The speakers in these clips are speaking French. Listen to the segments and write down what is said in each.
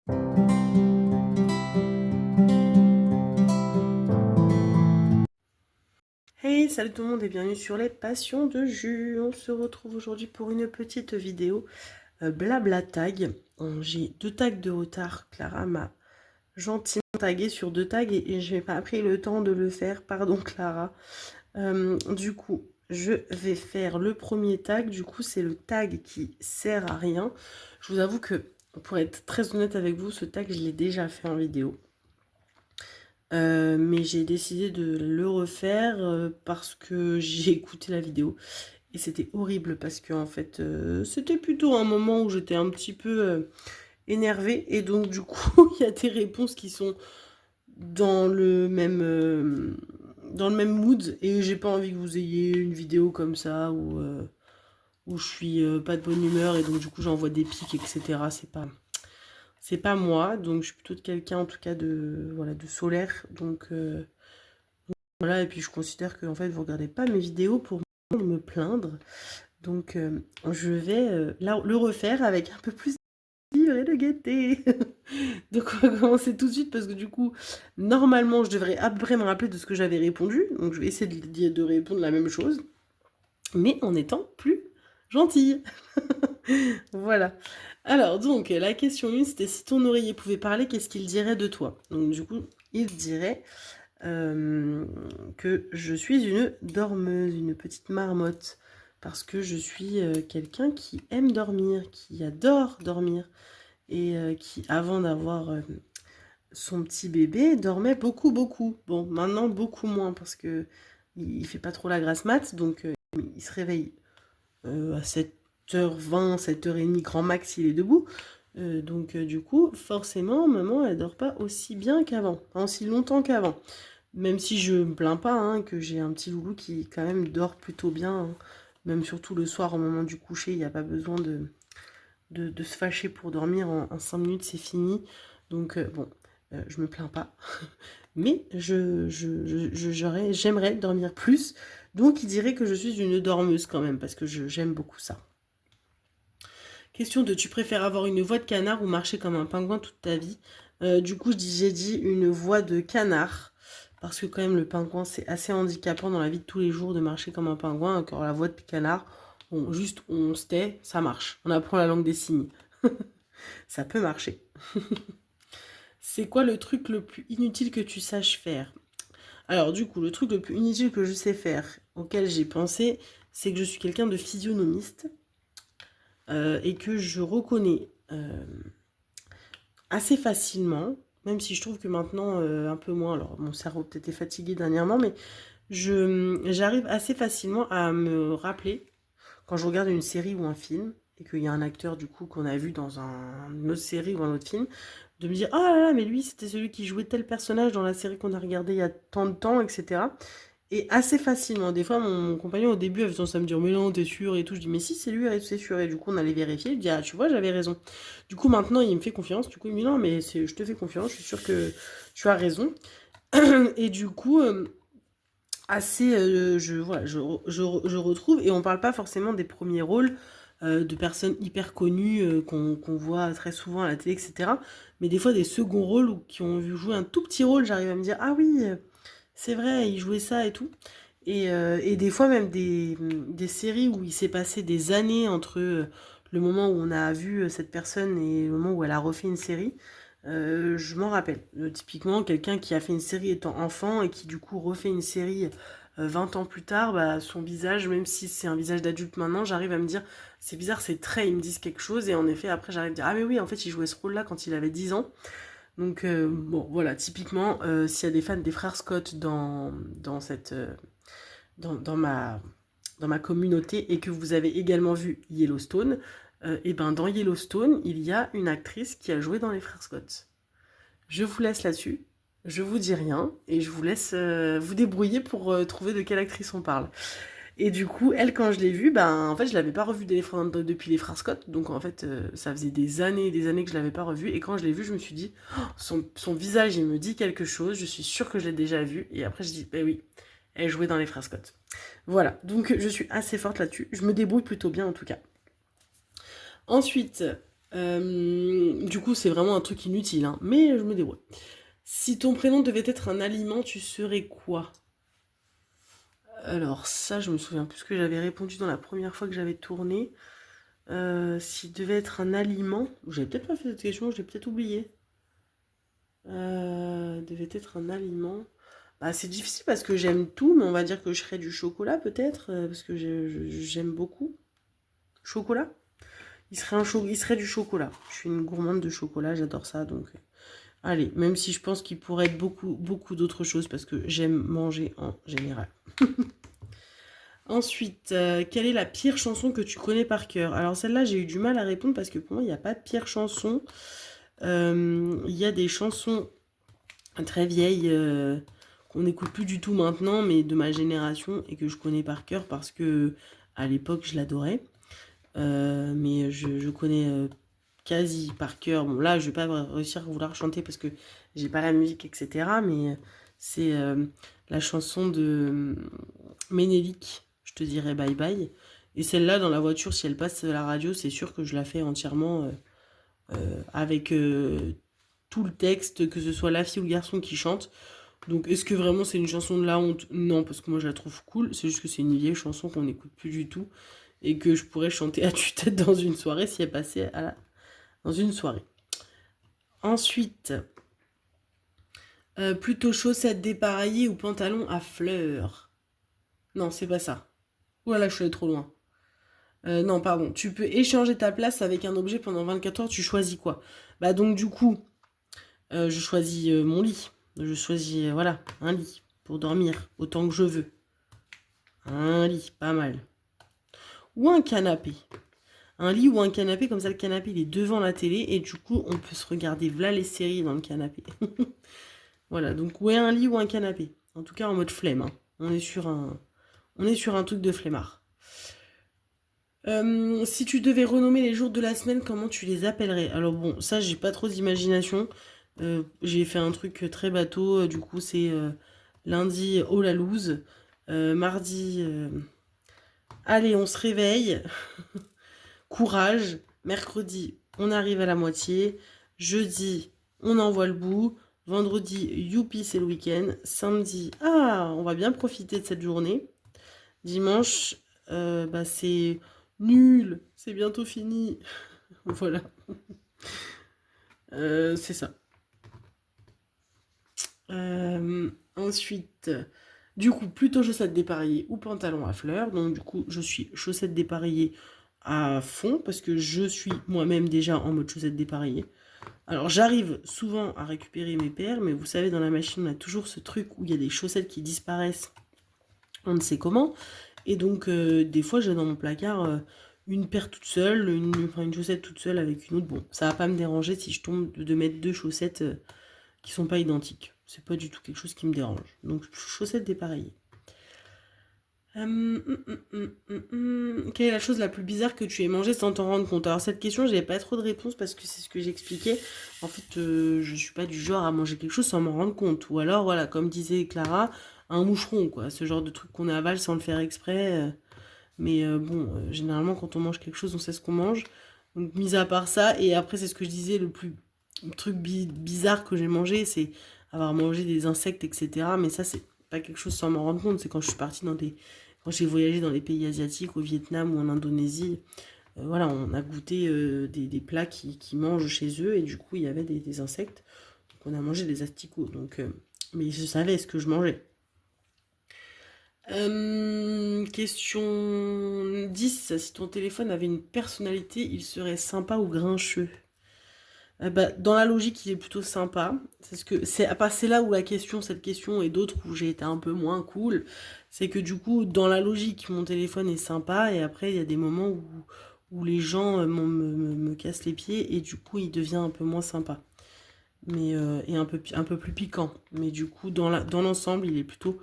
Hey, salut tout le monde et bienvenue sur les passions de jus. On se retrouve aujourd'hui pour une petite vidéo blabla tag. J'ai 2 tags de retard. Clara m'a gentiment tagué sur 2 tags et je n'ai pas pris le temps de le faire. Pardon Clara. Du coup, je vais faire le premier tag. Du coup, c'est le tag qui sert à rien. Je vous avoue que, pour être très honnête avec vous, ce tag, je l'ai déjà fait en vidéo. Mais j'ai décidé de le refaire parce que j'ai écouté la vidéo et c'était horrible parce que en fait c'était plutôt un moment où j'étais un petit peu énervée et donc du coup il y a des réponses qui sont dans le même mood et j'ai pas envie que vous ayez une vidéo comme ça où je suis pas de bonne humeur et donc du coup j'envoie des pics, etc. C'est pas moi, donc je suis plutôt de quelqu'un en tout cas de, voilà, de solaire. Donc voilà, et puis je considère que en fait vous regardez pas mes vidéos pour me plaindre. Donc je vais là, le refaire avec un peu plus de vivre et de gaieté. Donc on va commencer tout de suite parce que du coup, normalement je devrais à peu près me rappeler de ce que j'avais répondu. Donc je vais essayer de répondre la même chose, mais en étant plus gentille. Voilà. Alors, donc, la question 1, c'était si ton oreiller pouvait parler, qu'est-ce qu'il dirait de toi? Donc, du coup, il dirait que je suis une dormeuse, une petite marmotte. Parce que je suis quelqu'un qui aime dormir, qui adore dormir. Et qui, avant d'avoir son petit bébé, dormait beaucoup, beaucoup. Bon, maintenant, beaucoup moins, parce que il fait pas trop la grasse mat, donc il se réveille à 7h20, 7h30 grand max, il est debout. Donc du coup, forcément, maman, elle dort pas aussi bien qu'avant, pas aussi longtemps qu'avant. Même si je me plains pas, hein, que j'ai un petit loulou qui quand même dort plutôt bien, hein. Même surtout le soir au moment du coucher, il n'y a pas besoin de se fâcher pour dormir en 5 minutes, c'est fini. Donc bon, je me plains pas. Mais j'aimerais dormir plus. Donc il dirait que je suis une dormeuse quand même, parce que j'aime beaucoup ça. Question de tu préfères avoir une voix de canard ou marcher comme un pingouin toute ta vie? Du coup, j'ai dit une voix de canard. Parce que quand même, le pingouin, c'est assez handicapant dans la vie de tous les jours de marcher comme un pingouin. Encore la voix de canard, juste on se tait, ça marche. On apprend la langue des signes. Ça peut marcher. C'est quoi le truc le plus inutile que tu saches faire? Alors du coup, le truc le plus inutile que je sais faire, auquel j'ai pensé, c'est que je suis quelqu'un de physionomiste et que je reconnais assez facilement, même si je trouve que maintenant un peu moins, alors mon cerveau peut-être est fatigué dernièrement, mais j'arrive assez facilement à me rappeler quand je regarde une série ou un film et qu'il y a un acteur du coup qu'on a vu dans une autre série ou un autre film, de me dire oh là là mais lui c'était celui qui jouait tel personnage dans la série qu'on a regardé il y a tant de temps, etc. Et assez facilement. Des fois, mon compagnon, au début, avait tendance à me dire, mais non, t'es sûr et tout. Je dis, mais si, c'est lui, c'est sûr. Et du coup, on allait vérifier. Il me dit, ah, tu vois, j'avais raison. Du coup, maintenant, il me fait confiance. Du coup, il me dit, non, mais je te fais confiance. Je suis sûre que tu as raison. Et du coup, assez, voilà, je retrouve. Et on parle pas forcément des premiers rôles de personnes hyper connues qu'on voit très souvent à la télé, etc. Mais des fois, des seconds rôles qui ont vu jouer un tout petit rôle, j'arrive à me dire, ah oui. C'est vrai, il jouait ça et tout. Et des fois même des séries où il s'est passé des années entre le moment où on a vu cette personne et le moment où elle a refait une série. Je m'en rappelle. Typiquement, quelqu'un qui a fait une série étant enfant et qui du coup refait une série 20 ans plus tard, bah, son visage, même si c'est un visage d'adulte maintenant, j'arrive à me dire, c'est bizarre, ces traits, ils me disent quelque chose. Et en effet, après, j'arrive à me dire, ah mais oui, en fait, il jouait ce rôle-là quand il avait 10 ans. Donc bon, voilà, typiquement, s'il y a des fans des frères Scott dans cette, dans ma communauté et que vous avez également vu Yellowstone, et ben dans Yellowstone, il y a une actrice qui a joué dans les frères Scott. Je vous laisse là-dessus, je vous dis rien et je vous laisse vous débrouiller pour trouver de quelle actrice on parle. Et du coup, elle, quand je l'ai vue, ben, en fait, je l'avais pas revue depuis les frères Scott. Donc, en fait, ça faisait des années et des années que je l'avais pas revue. Et quand je l'ai vue, je me suis dit, oh, son visage, il me dit quelque chose. Je suis sûre que je l'ai déjà vue. Et après, je dis, ben oui, elle jouait dans les frères Scott. Voilà. Donc, je suis assez forte là-dessus. Je me débrouille plutôt bien, en tout cas. Ensuite, Du coup, c'est vraiment un truc inutile, hein, mais je me débrouille. Si ton prénom devait être un aliment, tu serais quoi? Alors ça, je me souviens plus ce que j'avais répondu dans la première fois que j'avais tourné. S'il devait être un aliment, j'avais peut-être pas fait cette question, j'ai peut-être oublié. Devait être un aliment. Bah, c'est difficile parce que j'aime tout, mais on va dire que je serais du chocolat peut-être, parce que j'aime beaucoup. Chocolat? Il serait du chocolat. Je suis une gourmande de chocolat, j'adore ça, donc allez, même si je pense qu'il pourrait être beaucoup, beaucoup d'autres choses parce que j'aime manger en général. Ensuite, quelle est la pire chanson que tu connais par cœur? Alors celle-là, j'ai eu du mal à répondre parce que pour moi, il n'y a pas de pire chanson. Il y a des chansons très vieilles qu'on n'écoute plus du tout maintenant, mais de ma génération et que je connais par cœur parce que à l'époque, je l'adorais. Mais je connais quasi par cœur. Bon, là, je vais pas réussir à vouloir chanter parce que j'ai pas la musique, etc. Mais c'est la chanson de Ménélique, je te dirais bye bye. Et celle-là, dans la voiture, si elle passe à la radio, c'est sûr que je la fais entièrement avec tout le texte, que ce soit la fille ou le garçon qui chante. Donc, est-ce que vraiment c'est une chanson de la honte? Non, parce que moi je la trouve cool. C'est juste que c'est une vieille chanson qu'on n'écoute plus du tout et que je pourrais chanter à tue-tête dans une soirée si elle passait dans une soirée. Ensuite, plutôt chaussettes dépareillées ou pantalon à fleurs? Non, c'est pas ça. Voilà, je suis allée trop loin. Non, pardon. Tu peux échanger ta place avec un objet pendant 24 heures. Tu choisis quoi? Bah donc du coup, je choisis mon lit. Je choisis, voilà, un lit pour dormir autant que je veux. Un lit, pas mal. Ou un canapé. Un lit ou un canapé, comme ça le canapé il est devant la télé et du coup on peut se regarder v'là les séries dans le canapé. Voilà, donc ouais un lit ou un canapé. En tout cas en mode flemme, hein. On est sur un truc de flemmard. Si tu devais renommer les jours de la semaine, comment tu les appellerais? Alors bon, ça j'ai pas trop d'imagination. J'ai fait un truc très bateau, du coup c'est lundi oh la loose, mardi allez on se réveille, courage, mercredi on arrive à la moitié, jeudi on envoie le bout, vendredi youpi c'est le week-end, samedi ah on va bien profiter de cette journée, dimanche bah c'est nul, c'est bientôt fini, voilà, c'est ça. Ensuite, du coup, plutôt chaussettes dépareillées ou pantalon à fleurs. Donc, du coup, je suis chaussettes dépareillées à fond parce que je suis moi-même déjà en mode chaussettes dépareillées. Alors, j'arrive souvent à récupérer mes paires, mais vous savez, dans la machine, on a toujours ce truc où il y a des chaussettes qui disparaissent, on ne sait comment. Et donc, des fois, j'ai dans mon placard une paire toute seule, une chaussette toute seule avec une autre. Bon, ça va pas me déranger si je tombe de mettre deux chaussettes qui sont pas identiques. C'est pas du tout quelque chose qui me dérange. Donc chaussettes dépareillées. Quelle est la chose la plus bizarre que tu aies mangée sans t'en rendre compte? Alors cette question, j'avais pas trop de réponse parce que c'est ce que j'expliquais. En fait, je suis pas du genre à manger quelque chose sans m'en rendre compte. Ou alors, voilà, comme disait Clara, un moucheron, quoi. Ce genre de truc qu'on avale sans le faire exprès. Mais bon, généralement, quand on mange quelque chose, on sait ce qu'on mange. Donc, mis à part ça, et après, c'est ce que je disais, le truc bizarre que j'ai mangé, c'est avoir mangé des insectes, etc. Mais ça, c'est pas quelque chose sans m'en rendre compte. C'est quand je suis partie quand j'ai voyagé dans les pays asiatiques, au Vietnam ou en Indonésie. Voilà, on a goûté des plats qui mangent chez eux, et du coup, il y avait des insectes. Donc, on a mangé des asticots. Donc, mais je savais ce que je mangeais. Question 10. Si ton téléphone avait une personnalité, il serait sympa ou grincheux? Bah, dans la logique, il est plutôt sympa. C'est ce que c'est là où cette question et d'autres où j'ai été un peu moins cool, c'est que du coup, dans la logique, mon téléphone est sympa et après il y a des moments où les gens me cassent les pieds et du coup, il devient un peu moins sympa. Mais et un peu plus piquant. Mais du coup, dans l'ensemble, il est plutôt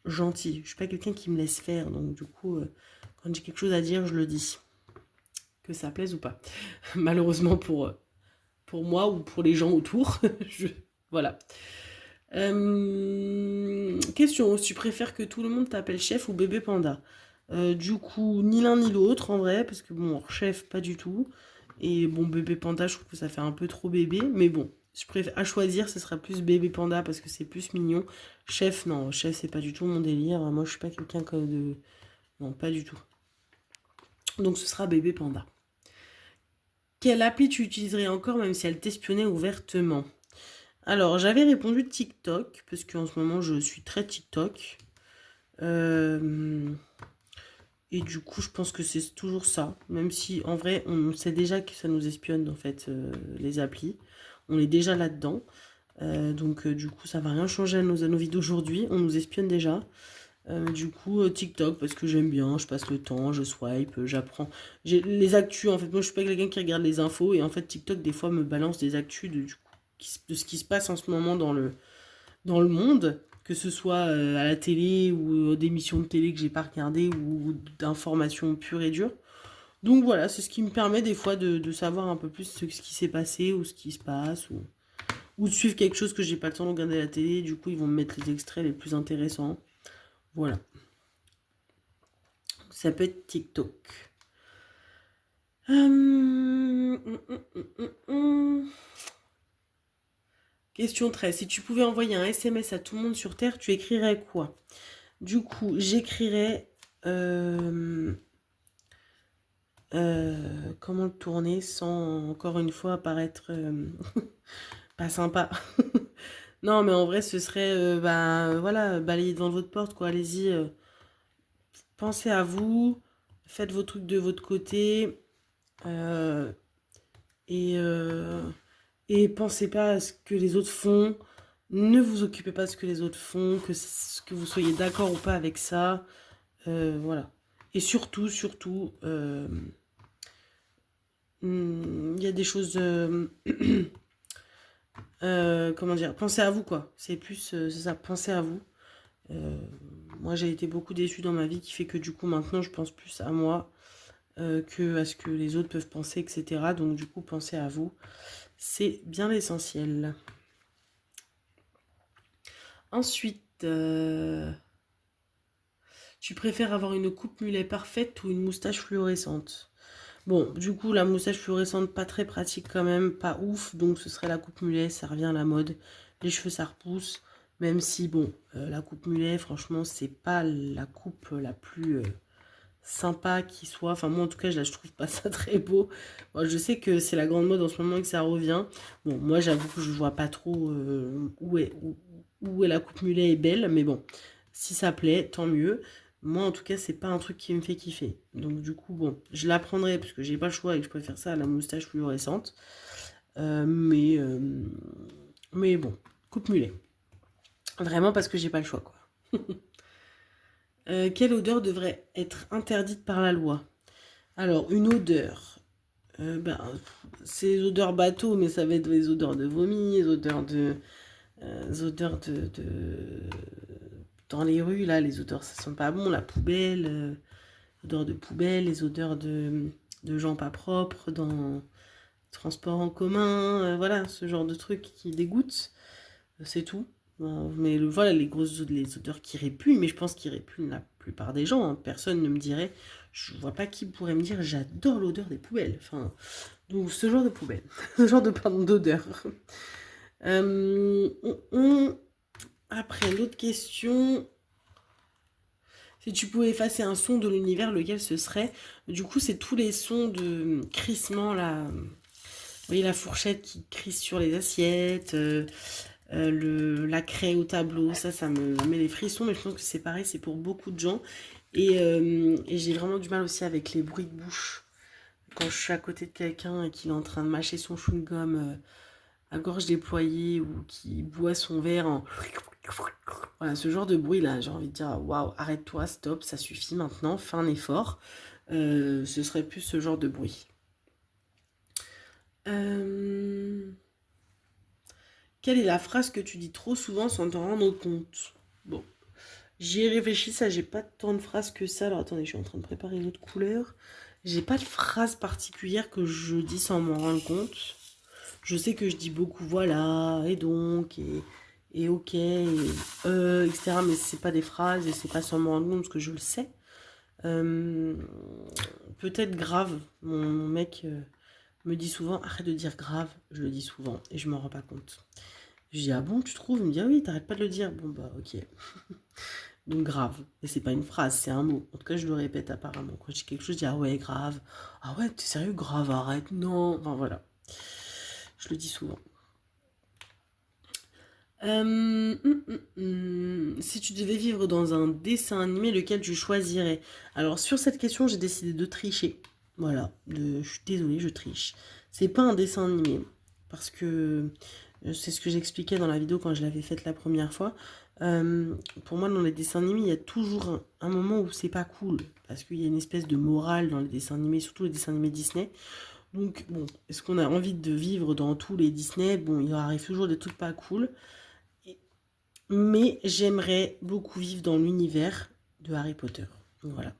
gentil. Je suis pas quelqu'un qui me laisse faire, donc du coup, quand j'ai quelque chose à dire, je le dis. Que ça plaise ou pas. Malheureusement pour moi ou pour les gens autour. Voilà. Question, tu préfères que tout le monde t'appelle chef ou bébé panda? Du coup, ni l'un ni l'autre en vrai, parce que bon, chef, pas du tout. Et bon, bébé panda, je trouve que ça fait un peu trop bébé. Mais bon, je préfère, à choisir, ce sera plus bébé panda parce que c'est plus mignon. Chef, non, chef, c'est pas du tout mon délire. Moi, je suis pas quelqu'un comme de... Non, pas du tout. Donc, ce sera bébé panda. Quelle appli tu utiliserais encore même si elle t'espionnait ouvertement? Alors, j'avais répondu TikTok, parce qu'en ce moment, je suis très TikTok. Et du coup, je pense que c'est toujours ça. Même si, en vrai, on sait déjà que ça nous espionne, en fait, les applis. On est déjà là-dedans. Donc, du coup, ça va rien changer à nos vies d'aujourd'hui. On nous espionne déjà. Du coup, TikTok, parce que j'aime bien, je passe le temps, je swipe, j'apprends. J'ai les actus, en fait, moi, je suis pas quelqu'un qui regarde les infos. Et en fait, TikTok, des fois, me balance des actus de ce qui se passe en ce moment dans le monde, que ce soit à la télé ou d'émissions de télé que j'ai pas regardées ou d'informations pures et dures. Donc voilà, c'est ce qui me permet des fois de savoir un peu plus ce qui s'est passé ou ce qui se passe ou de suivre quelque chose que j'ai pas le temps de regarder à la télé. Du coup, ils vont me mettre les extraits les plus intéressants. Voilà. Ça peut être TikTok. Question 13. Si tu pouvais envoyer un SMS à tout le monde sur Terre, tu écrirais quoi? Du coup, j'écrirais comment le tourner sans encore une fois paraître pas sympa. Non, mais en vrai, ce serait bah voilà, balayer devant votre porte quoi. Allez-y, pensez à vous, faites vos trucs de votre côté euh, et et pensez pas à ce que les autres font. Ne vous occupez pas de ce que les autres font, que vous soyez d'accord ou pas avec ça. Voilà. Et surtout, il y a des choses. Comment dire? Pensez à vous, quoi. C'est plus. C'est ça, pensez à vous. Euh, Moi, j'ai été beaucoup déçue dans ma vie, qui fait que du coup, maintenant, je pense plus à moi que à ce que les autres peuvent penser, etc. Donc, du coup, pensez à vous. C'est bien l'essentiel. Ensuite, tu préfères avoir une coupe mulet parfaite ou une moustache fluorescente? Bon, du coup, la moustache fluorescente, pas très pratique quand même, pas ouf. Donc, ce serait la coupe mulet, ça revient à la mode. Les cheveux, ça repousse. Même si, bon, la coupe mulet, franchement, c'est pas la coupe la plus sympa qui soit. Enfin, moi, en tout cas, je trouve pas ça très beau. Bon, je sais que c'est la grande mode en ce moment et que ça revient. Bon, moi, j'avoue que je vois pas trop où est la coupe mulet est belle. Mais bon, si ça plaît, tant mieux. Moi, en tout cas, c'est pas un truc qui me fait kiffer. Donc, du coup, bon, je la prendrai parce que j'ai pas le choix et que je préfère ça à la moustache fluorescente. Euh, mais, euh, mais bon, coupe mulet. Vraiment parce que j'ai pas le choix, quoi. Quelle odeur devrait être interdite par la loi? Alors, une odeur. Ben, c'est les odeurs bateau, mais ça va être les odeurs de vomi, les odeurs dans les rues, là, les odeurs, ça sent pas bon, la poubelle, odeurs de poubelle, les odeurs de gens pas propres dans le transport en commun, voilà, ce genre de trucs qui dégoûtent, c'est tout. Mais voilà, les odeurs qui répugnent, mais je pense qu'ils répugnent la plupart des gens, hein. Personne ne me dirait, je vois pas qui pourrait me dire, j'adore l'odeur des poubelles. Enfin, donc ce genre de poubelle, ce genre de, pardon, d'odeur. Euh, on- on- Après, l'autre question, si tu pouvais effacer un son de l'univers, lequel ce serait? Du coup, c'est tous les sons de crissement, là. Vous voyez la fourchette qui crisse sur les assiettes, la craie au tableau, ça me met les frissons, mais je pense que c'est pareil, c'est pour beaucoup de gens. Et j'ai vraiment du mal aussi avec les bruits de bouche. Quand je suis à côté de quelqu'un et qu'il est en train de mâcher son chewing-gum à gorge déployée ou qui boit son verre en... Voilà, ce genre de bruit là, j'ai envie de dire, waouh, arrête-toi, stop, ça suffit maintenant, fais un effort. Ce serait plus ce genre de bruit. Euh, Quelle est la phrase que tu dis trop souvent sans t'en rendre compte? Bon, j'y ai réfléchi, ça, j'ai pas tant de phrases que ça. Alors attendez, je suis en train de préparer une autre couleur. J'ai pas de phrase particulière que je dis sans m'en rendre compte. Je sais que je dis beaucoup voilà, et donc, et ok, etc. Mais c'est pas des phrases et c'est pas sans m'en rendre compte parce que je le sais. Euh, Peut-être grave, mon mec me dit souvent, arrête de dire grave, je le dis souvent, et je m'en rends pas compte. Je dis, ah bon, tu trouves? Il me dit, ah oui, t'arrêtes pas de le dire. Bon, bah, ok. Donc, grave. Et c'est pas une phrase, c'est un mot. En tout cas, je le répète apparemment. Quand je dis quelque chose, je dis, ah ouais, grave. Ah ouais, t'es sérieux, grave, arrête, non. Enfin, voilà. Je le dis souvent. Si tu devais vivre dans un dessin animé, lequel tu choisirais? Alors, sur cette question, j'ai décidé de tricher. Voilà, je suis désolée, je triche. C'est pas un dessin animé, parce que c'est ce que j'expliquais dans la vidéo quand je l'avais faite la première fois. Euh, pour moi, dans les dessins animés, il y a toujours un moment où c'est pas cool, parce qu'il y a une espèce de morale dans les dessins animés, surtout les dessins animés Disney. Donc, bon, est-ce qu'on a envie de vivre dans tous les Disney? Bon, il arrive toujours des trucs pas cool. Mais j'aimerais beaucoup vivre dans l'univers de Harry Potter. Voilà.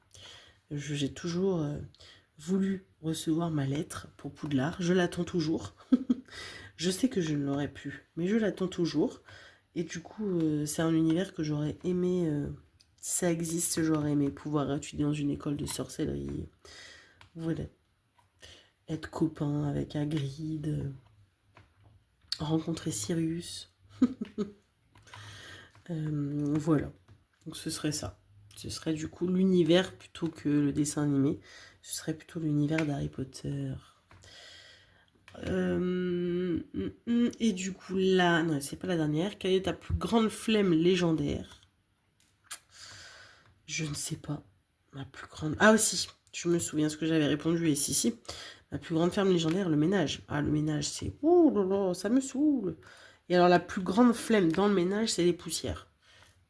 J'ai toujours voulu recevoir ma lettre pour Poudlard. Je l'attends toujours. Je sais que je ne l'aurais pu, mais je l'attends toujours. Et du coup, c'est un univers que j'aurais aimé, si ça existe, j'aurais aimé pouvoir étudier dans une école de sorcellerie. Voilà. Être copain avec Hagrid, rencontrer Sirius. Voilà. Donc ce serait ça. Ce serait du coup l'univers plutôt que le dessin animé. Ce serait plutôt l'univers d'Harry Potter. Et du coup là, non, c'est pas la dernière. Quelle est ta plus grande flemme légendaire? Je ne sais pas. Ma plus grande. Ah aussi, je me souviens ce que j'avais répondu. Et si. Ma plus grande flemme légendaire, le ménage. Ah, le ménage, c'est. Oh là là, ça me saoule. Et alors la plus grande flemme dans le ménage, c'est les poussières.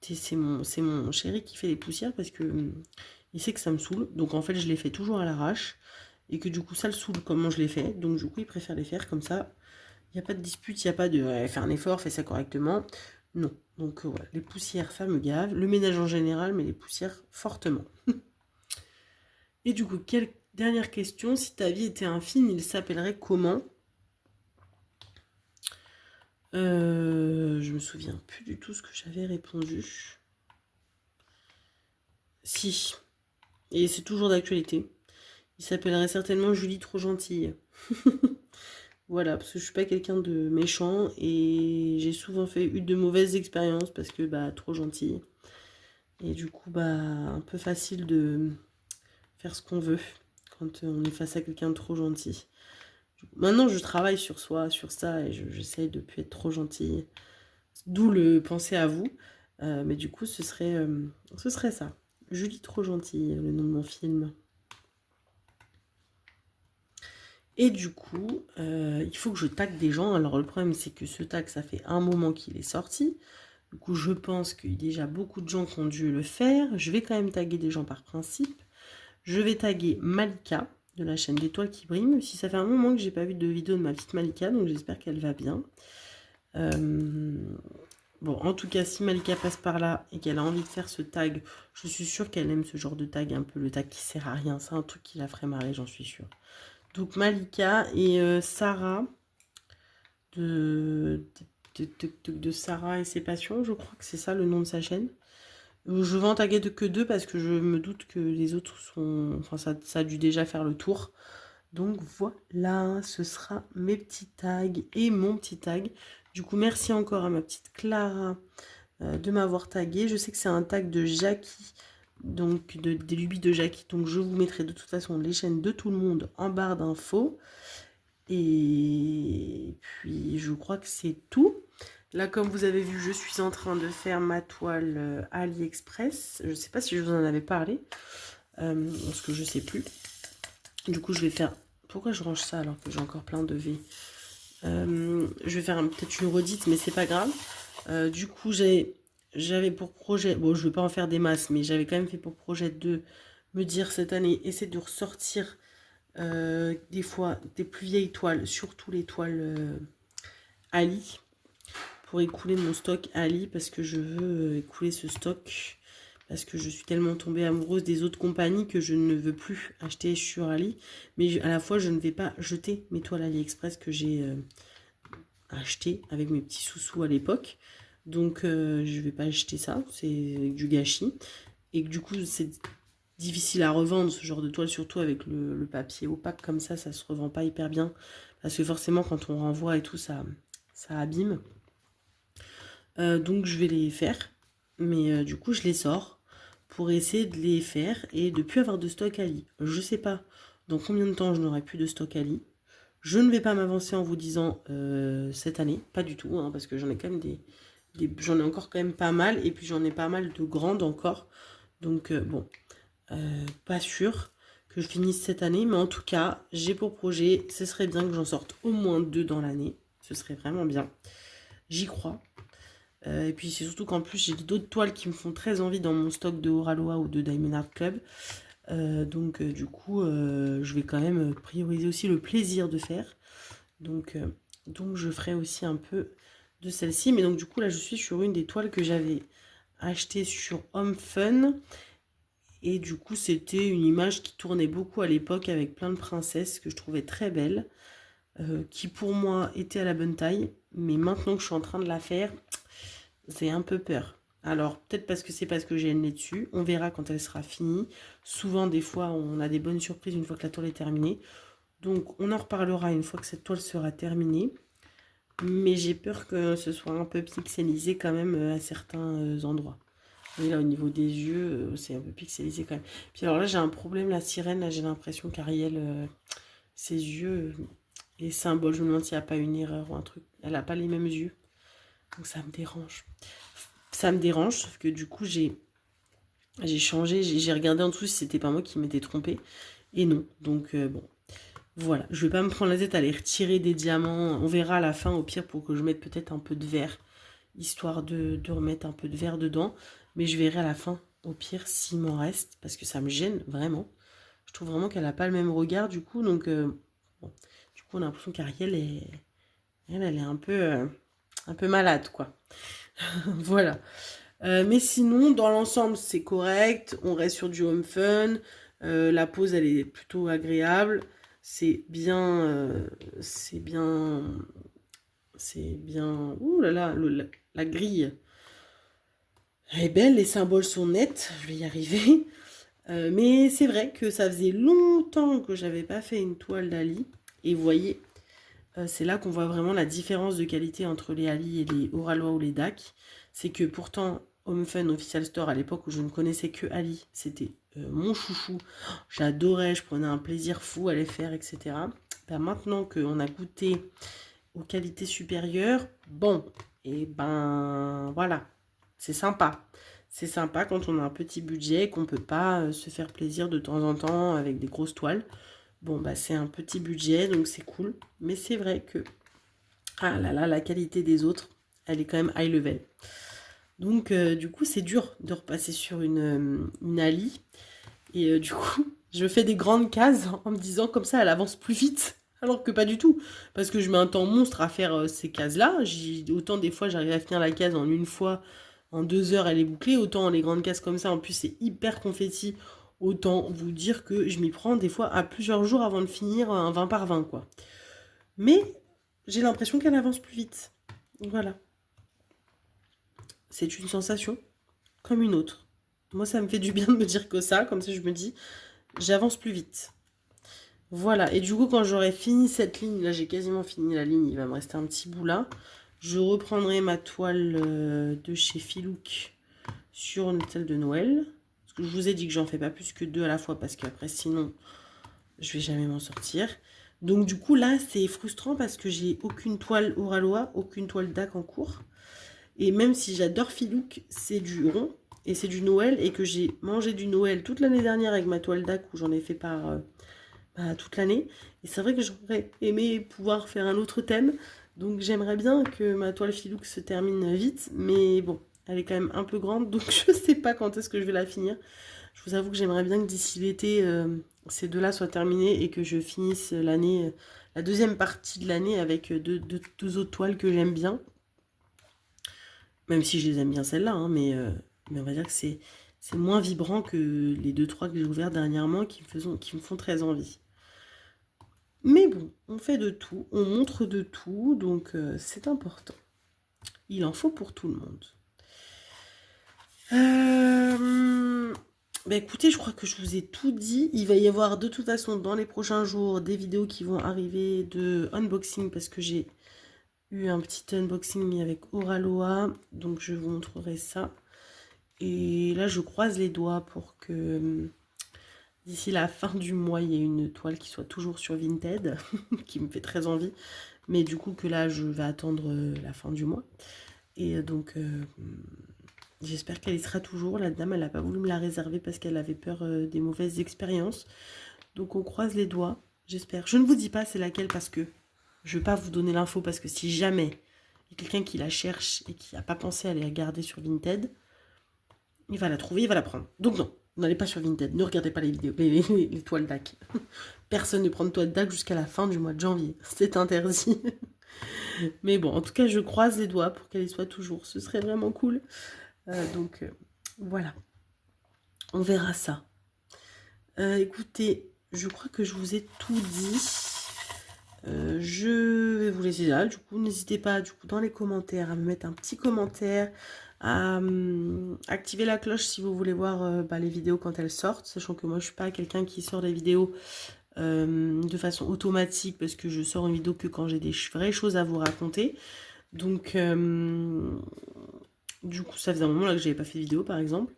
C'est mon chéri qui fait les poussières parce que il sait que ça me saoule. Donc en fait, je les fais toujours à l'arrache. Et que du coup, ça le saoule comment je les fais. Donc du coup, il préfère les faire comme ça. Il n'y a pas de dispute, il n'y a pas de fais un effort, fais ça correctement. Non. Donc voilà, les poussières, ça me gave. Le ménage en général, mais les poussières fortement. Et du coup, dernière question. Si ta vie était un film, il s'appellerait comment? Je me souviens plus du tout ce que j'avais répondu. Si. Et c'est toujours d'actualité. Il s'appellerait certainement Julie trop gentille. Voilà, parce que je suis pas quelqu'un de méchant et j'ai souvent eu de mauvaises expériences parce que bah trop gentille. Et du coup bah un peu facile de faire ce qu'on veut quand on est face à quelqu'un de trop gentil. Maintenant je travaille sur soi, sur ça et j'essaye de plus être trop gentille. D'où le penser à vous. Mais du coup ce serait ça. Julie trop gentille, le nom de mon film. Et du coup, il faut que je tag des gens. Alors le problème, c'est que ce tag, ça fait un moment qu'il est sorti. Du coup, je pense qu'il y a déjà beaucoup de gens qui ont dû le faire. Je vais quand même taguer des gens par principe. Je vais taguer Malika, de la chaîne d'Étoiles qui brillent, même si ça fait un moment que j'ai pas vu de vidéo de ma petite Malika, donc j'espère qu'elle va bien. Bon, en tout cas, si Malika passe par là et qu'elle a envie de faire ce tag, je suis sûre qu'elle aime ce genre de tag, un peu le tag qui sert à rien. C'est un truc qui la ferait marrer, j'en suis sûre. Donc Malika et Sarah de Sarah et ses passions, je crois que c'est ça le nom de sa chaîne. Je vais en taguer que deux parce que je me doute que les autres sont... Enfin, ça a dû déjà faire le tour. Donc voilà, ce sera mes petits tags et mon petit tag. Du coup, merci encore à ma petite Clara de m'avoir tagué. Je sais que c'est un tag de Jackie, donc des lubies de Jackie. Donc je vous mettrai de toute façon les chaînes de tout le monde en barre d'infos. Et puis je crois que c'est tout. Là, comme vous avez vu, je suis en train de faire ma toile AliExpress. Je ne sais pas si je vous en avais parlé, parce que je ne sais plus. Du coup, je vais faire... Pourquoi je range ça alors que j'ai encore plein de V? Je vais faire peut-être une redite, mais c'est pas grave. Du coup, j'avais pour projet... Bon, je ne vais pas en faire des masses, mais j'avais quand même fait pour projet de me dire cette année, essayer de ressortir des fois des plus vieilles toiles, surtout les toiles Ali, pour écouler mon stock Ali, parce que je veux écouler ce stock, parce que je suis tellement tombée amoureuse des autres compagnies que je ne veux plus acheter sur Ali, mais à la fois je ne vais pas jeter mes toiles AliExpress que j'ai achetées avec mes petits sous-sous à l'époque, donc je vais pas acheter ça, c'est du gâchis, et du coup c'est difficile à revendre, ce genre de toile, surtout avec le papier opaque comme ça se revend pas hyper bien. Parce que forcément, quand on renvoie et tout, ça abîme. Donc je vais les faire. Mais du coup, je les sors pour essayer de les faire et de plus avoir de stock Ali. Je sais pas dans combien de temps je n'aurai plus de stock Ali. Je ne vais pas m'avancer en vous disant cette année, pas du tout, hein, parce que j'en ai quand même j'en ai encore quand même pas mal, et puis j'en ai pas mal de grandes encore. Donc bon, pas sûr que je finisse cette année, mais en tout cas, j'ai pour projet, ce serait bien que j'en sorte au moins 2 dans l'année. Ce serait vraiment bien. J'y crois. Et puis c'est surtout qu'en plus j'ai d'autres toiles qui me font très envie dans mon stock de Oraloa ou de Diamond Art Club. Donc du coup je vais quand même prioriser aussi le plaisir de faire. Donc je ferai aussi un peu de celle-ci. Mais donc du coup là je suis sur une des toiles que j'avais achetée sur Home Fun. Et du coup c'était une image qui tournait beaucoup à l'époque avec plein de princesses que je trouvais très belles. Qui pour moi était à la bonne taille. Mais maintenant que je suis en train de la faire, c'est un peu peur. Alors, peut-être parce que j'ai le nez dessus. On verra quand elle sera finie. Souvent, des fois, on a des bonnes surprises une fois que la toile est terminée. Donc, on en reparlera une fois que cette toile sera terminée. Mais j'ai peur que ce soit un peu pixelisé quand même à certains endroits. Et là, au niveau des yeux, c'est un peu pixelisé quand même. Puis alors là, j'ai un problème, la sirène. Là, j'ai l'impression qu'Ariel, ses yeux, les symboles, je me demande s'il n'y a pas une erreur ou un truc. Elle n'a pas les mêmes yeux. Donc, ça me dérange. Ça me dérange, sauf que du coup, j'ai changé, j'ai regardé en dessous si c'était pas moi qui m'étais trompée. Et non, donc bon, voilà. Je vais pas me prendre la tête à aller retirer des diamants. On verra à la fin, au pire, pour que je mette peut-être un peu de vert, histoire de remettre un peu de vert dedans. Mais je verrai à la fin, au pire, s'il m'en reste, parce que ça me gêne vraiment. Je trouve vraiment qu'elle a pas le même regard, du coup, donc bon. Du coup, on a l'impression qu'Ariel elle est un peu malade, quoi. Voilà. Mais sinon, dans l'ensemble, c'est correct. On reste sur du home fun. La pose, elle est plutôt agréable. C'est bien... c'est bien... C'est bien... Ouh là là, la grille est belle. Les symboles sont nets. Je vais y arriver. Mais c'est vrai que ça faisait longtemps que j'avais pas fait une toile d'Ali. Et vous voyez, c'est là qu'on voit vraiment la différence de qualité entre les Ali et les Oralois ou les DAC. C'est que pourtant, Home Fun Official Store, à l'époque où je ne connaissais que Ali, c'était mon chouchou. J'adorais, je prenais un plaisir fou à les faire, etc. Ben, maintenant qu'on a goûté aux qualités supérieures, bon, et ben voilà, c'est sympa. C'est sympa quand on a un petit budget et qu'on ne peut pas se faire plaisir de temps en temps avec des grosses toiles. Bon, bah c'est un petit budget, donc c'est cool. Mais c'est vrai que, ah là là, la qualité des autres, elle est quand même high level. Donc, du coup, c'est dur de repasser sur une Ali. Et du coup, je fais des grandes cases en me disant comme ça, elle avance plus vite. Alors que pas du tout. Parce que je mets un temps monstre à faire ces cases-là. Autant des fois, j'arrive à finir la case en une fois, en 2 heures, elle est bouclée. Autant les grandes cases comme ça, en plus, c'est hyper confetti. Autant vous dire que je m'y prends des fois à plusieurs jours avant de finir un 20 par 20, quoi. Mais j'ai l'impression qu'elle avance plus vite. Voilà. C'est une sensation comme une autre. Moi, ça me fait du bien de me dire que ça, comme ça je me dis, j'avance plus vite. Voilà, et du coup, quand j'aurai fini cette ligne, là j'ai quasiment fini la ligne, il va me rester un petit bout là, je reprendrai ma toile de chez Filouk sur une telle de Noël. Parce que je vous ai dit que j'en fais pas plus que 2 à la fois, parce qu'après sinon, je vais jamais m'en sortir. Donc du coup, là, c'est frustrant parce que j'ai aucune toile Oraloa, aucune toile DAC en cours. Et même si j'adore Filouk, c'est du rond et c'est du Noël, et que j'ai mangé du Noël toute l'année dernière avec ma toile DAC où j'en ai fait par toute l'année. Et c'est vrai que j'aurais aimé pouvoir faire un autre thème. Donc j'aimerais bien que ma toile Filouk se termine vite. Mais bon, elle est quand même un peu grande. Donc je sais pas quand est-ce que je vais la finir. Je vous avoue que j'aimerais bien que d'ici l'été, ces deux-là soient terminés et que je finisse l'année, la deuxième partie de l'année avec deux autres toiles que j'aime bien. Même si je les aime bien celles-là, hein, mais on va dire que c'est moins vibrant que les 2-3 que j'ai ouvertes dernièrement qui me font très envie. Mais bon, on fait de tout, on montre de tout, donc c'est important. Il en faut pour tout le monde. Bah écoutez, je crois que je vous ai tout dit. Il va y avoir de toute façon dans les prochains jours des vidéos qui vont arriver de unboxing parce que j'ai eu un petit unboxing avec Oraloa. Donc je vous montrerai ça. Et là, je croise les doigts pour que d'ici la fin du mois, il y ait une toile qui soit toujours sur Vinted, qui me fait très envie. Mais du coup, que là, je vais attendre la fin du mois. Et donc, j'espère qu'elle y sera toujours. La dame, elle n'a pas voulu me la réserver parce qu'elle avait peur des mauvaises expériences. Donc, on croise les doigts, j'espère. Je ne vous dis pas c'est laquelle parce que je ne vais pas vous donner l'info parce que si jamais il y a quelqu'un qui la cherche et qui n'a pas pensé à aller regarder sur Vinted, il va la trouver, il va la prendre. Donc non, n'allez pas sur Vinted, ne regardez pas les vidéos, les toiles DAC. Personne ne prend de toile DAC jusqu'à la fin du mois de janvier. C'est interdit. Mais bon, en tout cas, je croise les doigts pour qu'elle y soit toujours. Ce serait vraiment cool. Donc, voilà. On verra ça. Écoutez, je crois que je vous ai tout dit. Je vais vous laisser là. Du coup, n'hésitez pas, du coup, dans les commentaires, à me mettre un petit commentaire, à activer la cloche si vous voulez voir les vidéos quand elles sortent. Sachant que moi, je suis pas quelqu'un qui sort des vidéos de façon automatique parce que je sors une vidéo que quand j'ai des vraies choses à vous raconter. Donc, du coup, ça faisait un moment là que j'avais pas fait de vidéo, par exemple.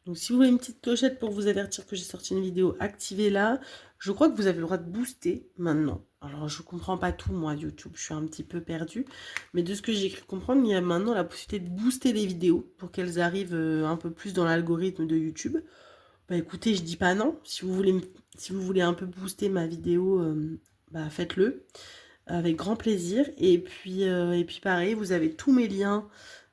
Donc, si vous voulez une petite clochette pour vous avertir que j'ai sorti une vidéo, activez-la. Je crois que vous avez le droit de booster maintenant. Alors, je comprends pas tout, moi, YouTube. Je suis un petit peu perdue. Mais de ce que j'ai cru comprendre, il y a maintenant la possibilité de booster les vidéos pour qu'elles arrivent un peu plus dans l'algorithme de YouTube. Bah, écoutez, je dis pas non. Si vous voulez un peu booster ma vidéo, faites-le. Avec grand plaisir. Et puis pareil, vous avez tous mes liens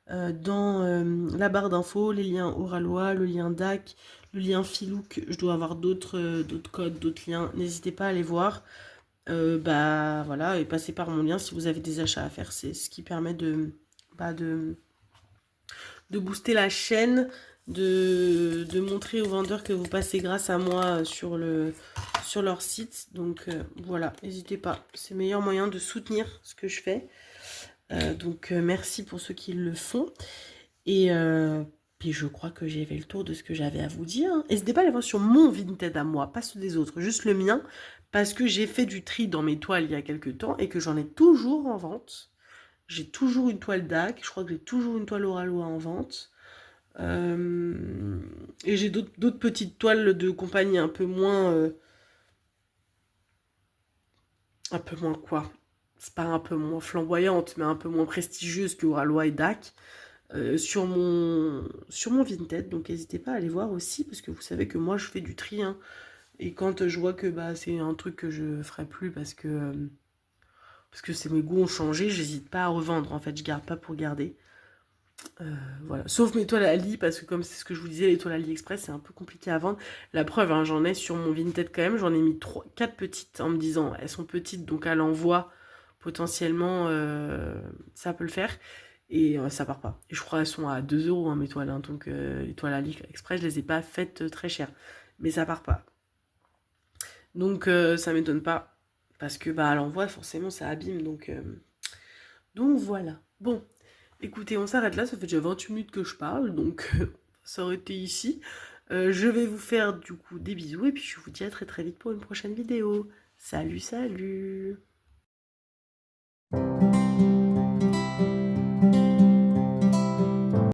dans la barre d'infos, les liens Oralois, le lien DAC, le lien Filouk. Je dois avoir d'autres codes, d'autres liens. N'hésitez pas à aller voir. Voilà, et passez par mon lien si vous avez des achats à faire. C'est ce qui permet de booster la chaîne, de montrer aux vendeurs que vous passez grâce à moi sur leur site. Donc voilà, n'hésitez pas. C'est le meilleur moyen de soutenir ce que je fais. Donc merci pour ceux qui le font. Et puis je crois que j'ai fait le tour de ce que j'avais à vous dire. N'hésitez pas à aller voir sur mon Vinted à moi, pas ceux des autres, juste le mien. Parce que j'ai fait du tri dans mes toiles il y a quelques temps et que j'en ai toujours en vente. J'ai toujours une toile DAC, je crois que j'ai toujours une toile Oralois en vente. Et j'ai d'autres petites toiles de compagnie un peu moins... un peu moins quoi? C'est pas un peu moins flamboyante, mais un peu moins prestigieuse que Oralois et DAC. Sur mon Vinted, donc n'hésitez pas à aller voir aussi, parce que vous savez que moi je fais du tri, hein. Et quand je vois que c'est un truc que je ferai plus parce que mes goûts ont changé, j'hésite pas à revendre, en fait, je garde pas pour garder. Voilà, sauf mes toiles à lit, parce que comme c'est ce que je vous disais, les toiles AliExpress, c'est un peu compliqué à vendre. La preuve, hein, j'en ai sur mon Vinted quand même, j'en ai mis 4 petites en me disant, elles sont petites, donc à l'envoi, potentiellement, ça peut le faire. Et ça part pas. Et je crois qu'elles sont à 2 euros, hein, mes toiles, hein, donc les toiles AliExpress, je les ai pas faites très chères. Mais ça part pas. Donc ça m'étonne pas, parce que à l'envoi, forcément, ça abîme, donc voilà. Bon, écoutez, on s'arrête là, ça fait déjà 28 minutes que je parle, donc ça aurait été ici. Je vais vous faire du coup des bisous, et puis je vous dis à très très vite pour une prochaine vidéo. Salut, salut!